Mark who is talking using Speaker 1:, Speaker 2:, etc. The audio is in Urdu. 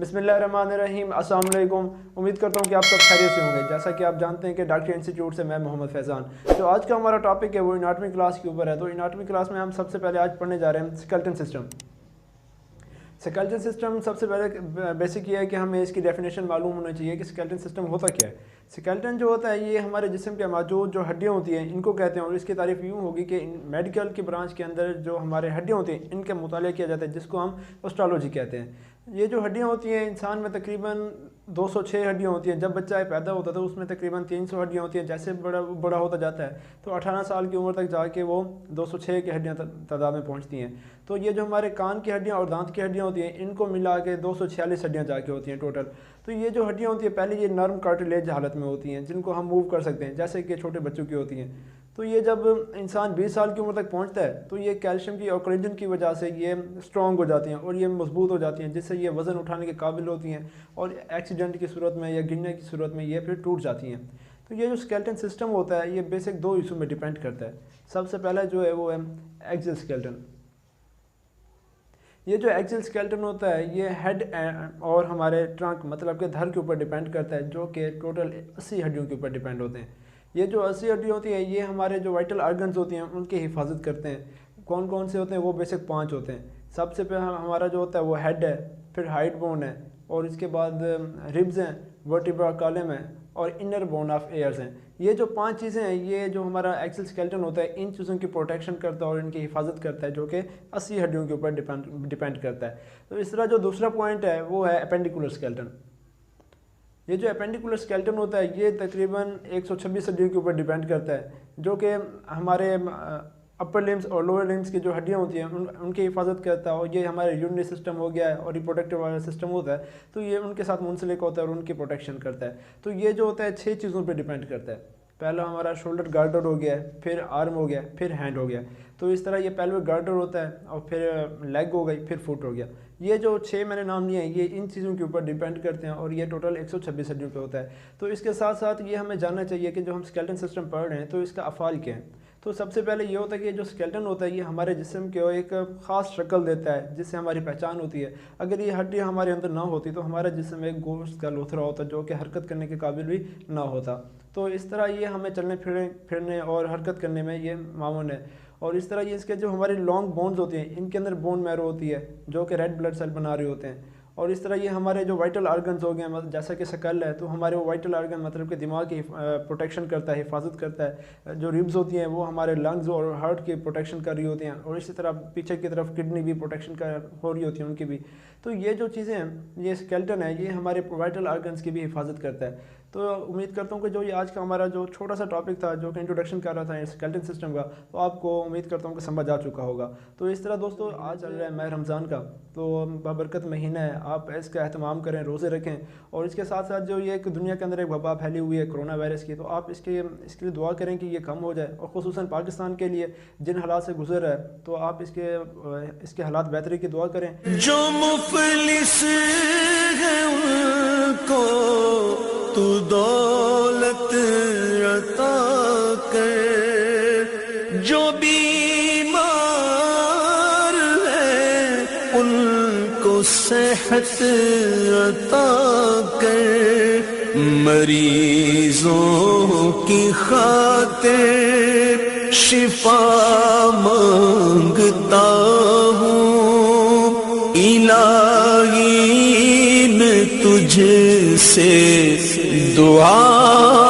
Speaker 1: بسم اللہ الرحمن الرحیم، السلام علیکم۔ امید کرتا ہوں کہ آپ سب خیریت سے ہوں گے۔ جیسا کہ آپ جانتے ہیں کہ ڈاکٹر انسٹیٹیوٹ سے میں محمد فیضان۔ تو آج کا ہمارا ٹاپک ہے وہ اناٹمی کلاس کے اوپر ہے۔ تو اناٹمی کلاس میں ہم سب سے پہلے آج پڑھنے جا رہے ہیں اسکیلٹن سسٹم۔ اسکیلٹن سسٹم سب سے پہلے بیسک یہ ہے کہ ہمیں اس کی ڈیفینیشن معلوم ہونا چاہیے کہ اسکیلٹن سسٹم ہوتا کیا ہے۔ اسکیلٹن جو ہوتا ہے یہ ہمارے جسم کے موجود جو ہڈیاں ہوتی ہیں ان کو کہتے ہیں، اور اس کی تعریف یوں ہوگی کہ میڈیکل کی برانچ کے اندر جو ہمارے ہڈیاں ہوتی ہیں ان کا مطالعہ کیا جاتا ہے، جس کو ہم آسٹرالوجی کہتے ہیں۔ یہ جو ہڈیاں ہوتی ہیں انسان میں تقریباً 206 ہڈیاں ہوتی ہیں۔ جب بچہ پیدا ہوتا ہے تو اس میں تقریباً 300 ہڈیاں ہوتی ہیں۔ جیسے بڑا ہوتا جاتا ہے تو 18 سال کی عمر تک جا کے وہ 206 کی ہڈیاں تعداد میں پہنچتی ہیں۔ تو یہ جو ہمارے کان کی ہڈیاں اور دانت کی ہڈیاں ہوتی ہیں ان کو ملا کے 246 ہڈیاں جا کے ہوتی ہیں ٹوٹل۔ تو یہ جو ہڈیاں ہوتی ہیں پہلے یہ نرم کارٹلیج حالت میں ہوتی ہیں جن کو ہم موو کر سکتے ہیں، جیسے کہ چھوٹے بچوں کی ہوتی ہیں۔ تو یہ جب انسان 20 سال کی عمر تک پہنچتا ہے تو یہ کیلشیم کی اور کولیجن کی وجہ سے یہ اسٹرانگ ہو جاتی ہیں اور یہ مضبوط ہو جاتی ہیں، جس سے یہ وزن اٹھانے کے قابل ہوتی ہیں، اور ایکسیڈنٹ کی صورت میں یا گرنے کی صورت میں یہ پھر ٹوٹ جاتی ہیں۔ تو یہ جو اسکیلٹن سسٹم ہوتا ہے یہ بیسک 2 حصوں میں ڈیپینڈ کرتا ہے۔ سب سے پہلا جو ہے وہ ہے ایکزل اسکیلٹن۔ یہ جو ایکزل اسکیلٹن ہوتا ہے یہ ہیڈ اور ہمارے ٹرنک مطلب کہ دھر کے اوپر ڈیپینڈ کرتا ہے، جو کہ ٹوٹل 80 ہڈیوں کے اوپر ڈیپینڈ ہوتے ہیں۔ یہ جو 80 ہڈیاں ہوتی ہیں یہ ہمارے جو وائٹل آرگنز ہوتی ہیں ان کی حفاظت کرتے ہیں۔ کون کون سے ہوتے ہیں؟ وہ بیسک 5 ہوتے ہیں۔ سب سے پہلے ہمارا جو ہوتا ہے وہ ہیڈ ہے، پھر ہائٹ بون ہے، اور اس کے بعد ربز ہیں، ورٹیبرا کالم ہے، اور انر بون آف ایئرز ہیں۔ یہ جو 5 چیزیں ہیں یہ جو ہمارا ایکسل اسکیلٹن ہوتا ہے ان چیزوں کی پروٹیکشن کرتا ہے اور ان کی حفاظت کرتا ہے، جو کہ 80 ہڈیوں کے اوپر ڈیپینڈ کرتا ہے۔ تو اس طرح جو دوسرا پوائنٹ ہے وہ ہے اپینڈیکولر اسکیلٹن۔ یہ جو اپینڈیکولر اسکیلٹن ہوتا ہے یہ تقریباً 126 ہڈیوں کے اوپر ڈیپینڈ کرتا ہے، جو کہ ہمارے اپر لمز اور لوور لمز کی جو ہڈیاں ہوتی ہیں ان کی حفاظت کرتا ہے، اور یہ ہمارے یورینری سسٹم ہو گیا ہے اور ریپروڈکٹیو والا سسٹم ہوتا ہے تو یہ ان کے ساتھ منسلک ہوتا ہے اور ان کی پروٹیکشن کرتا ہے۔ تو یہ جو ہوتا ہے 6 چیزوں پہ ڈیپینڈ کرتا ہے۔ پہلا ہمارا شولڈر گارڈر ہو گیا ہے، پھر آرم ہو گیا، پھر ہینڈ ہو گیا۔ تو اس طرح یہ پیلوک گارڈر ہوتا ہے، اور پھر لیگ ہو گئی، پھر فٹ ہو گیا۔ یہ جو 6 میں نے نام لیے ہیں یہ ان چیزوں کے اوپر ڈیپینڈ کرتے ہیں، اور یہ ٹوٹل 126 ہڈیوں پہ ہوتا ہے۔ تو اس کے ساتھ ساتھ یہ ہمیں جاننا چاہیے کہ جو ہم اسکیلٹن سسٹم پڑھ رہے ہیں تو اس کا افعال کیا ہے۔ تو سب سے پہلے یہ ہوتا ہے کہ جو اسکیلٹن ہوتا ہے یہ ہمارے جسم کو ایک خاص شکل دیتا ہے جس سے ہماری پہچان ہوتی ہے۔ اگر یہ ہڈیاں ہمارے اندر نہ ہوتی تو ہمارا جسم ایک گوشت کا لوتھڑا ہوتا جو کہ حرکت کرنے کے قابل بھی نہ ہوتا۔ تو اس طرح یہ ہمیں چلنے پھرنے اور حرکت کرنے میں یہ معاون ہے۔ اور اس طرح یہ اس کے جو ہماری لانگ بونز ہوتی ہیں ان کے اندر بون میرو ہوتی ہے جو کہ ریڈ بلڈ سیل بنا رہے ہوتے ہیں۔ اور اس طرح یہ ہمارے جو وائٹل آرگنز ہو گئے ہیں جیسا کہ سکل ہے تو ہمارے وہ وائٹل آرگن مطلب کہ دماغ کی پروٹیکشن کرتا ہے، حفاظت کرتا ہے۔ جو ریبز ہوتی ہیں وہ ہمارے لنگز اور ہارٹ کی پروٹیکشن کر رہی ہوتی ہیں، اور اسی طرح پیچھے کی طرف کڈنی بھی پروٹیکشن ہو رہی ہوتی ہیں ان کی بھی۔ تو یہ جو چیزیں ہیں یہ اسکیلٹن ہے یہ ہمارے وائٹل آرگنز کی بھی حفاظت کرتا ہے۔ تو امید کرتا ہوں کہ جو یہ آج کا ہمارا جو چھوٹا سا ٹاپک تھا جو کہ انٹروڈکشن کر رہا تھا اسکیلٹن سسٹم کا، تو آپ کو امید کرتا ہوں کہ سمجھ آ چکا ہوگا۔ تو اس طرح دوستو آج چل رہا ہے ماہ رمضان کا، تو بابرکت مہینہ ہے، آپ اس کا اہتمام کریں، روزے رکھیں، اور اس کے ساتھ ساتھ جو یہ ایک دنیا کے اندر ایک وبا پھیلی ہوئی ہے کرونا وائرس کی، تو آپ اس کے لیے دعا کریں کہ یہ کم ہو جائے، اور خصوصاً پاکستان کے لیے جن حالات سے گزر رہا ہے تو آپ اس کے حالات بہتری کی دعا کریں۔
Speaker 2: جو مفلس ہے ان کو تو دولت عطا کر، جو بیمار ہے ان کو صحت عطا کر، مریضوں کی خاطر شفا مانگتا ہوں، الہی میں تجھ سے دعا